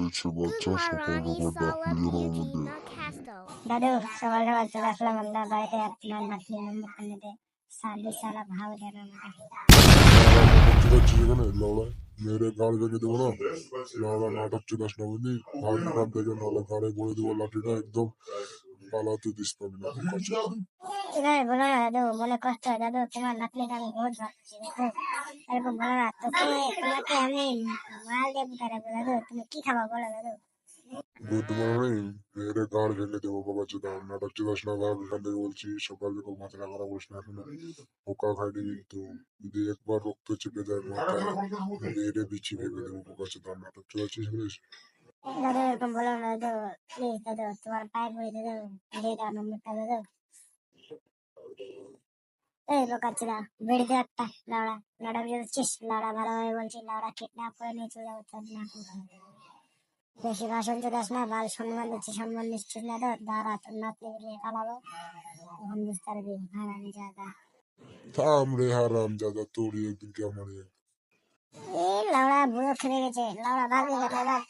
হয়েছে বাচ্চা, সকাল সকাল ডাকলি যেন আমাদের। দাদু সকাল সকাল চলে আসলাম আমরা বাড়িতে, আপনার নাতনি নম্বরটা নিতে। সার্ভিস সারা ভাব দেন আমাকে। এখানে লাউড়া মেরে গাড়ি ভেঙে দেবো না, লাউড়া নাটক চলাস না বুঝলি, ভাগ এখান থেকে, নাহলে গাড়ি বলে দেবো লাঠিটা, একদম পালাতে দিস পাবি না। এভাবে বলো না দাদু, মনে কষ্ট হয় দাদু, তোমার নাতনিটা আমি বহুত ভালোবাসি দাদু, এরকম বলো না। তোমাকে আমি মাল দিয়ে বুঝা রাখবো দাদু, তুমি কি খাবা বলো দাদু। বুদ্ধ মানে মেরে গাড় ভেঙে দেবো বাবা চোদা, নাটক চলাস না, ভাগ এখান থেকে বলছি। সকাল সকাল মাথা খারাপ করিস না, এখনো পোকা খাইনি কিন্তু, যদি একবার রক্ত চেপে দেয় মাথায় মেরে বিচি ভেঙে দেবো পোকা চোদা, নাটক চলাচ্ছিস বলিস। দাদু এরকম বলো না দাদু, প্লিজ দাদু, তোমার পায়ে পড়ি দাদু, দিয়ে দাও নম্বরটা দাদু। এই বোকাচ্ছিরা বেড়ে একটা লাউড়া, লাউড়া বুঝেছিস, লাউড়া ভালোভাবে বলছি, লাউড়া কিডন্যাপ করে নিয়ে চলে যাবো তোর নাতনি। বেশি ভাষণ চলাস না, বাল সম্মান দিচ্ছি, সম্মান নিচ্ছিস না তো, দাঁড়া তোর নাতনি নিয়ে পালাবো, তখন বুঝতে পারবি হারামি জায়গা। থাম রে হারাম জাদা, তোরই একদিন কেমন। এই লাউড়া বুড়ো খেলে গেছে, লাউড়া ভাগ এখানে ভাগ।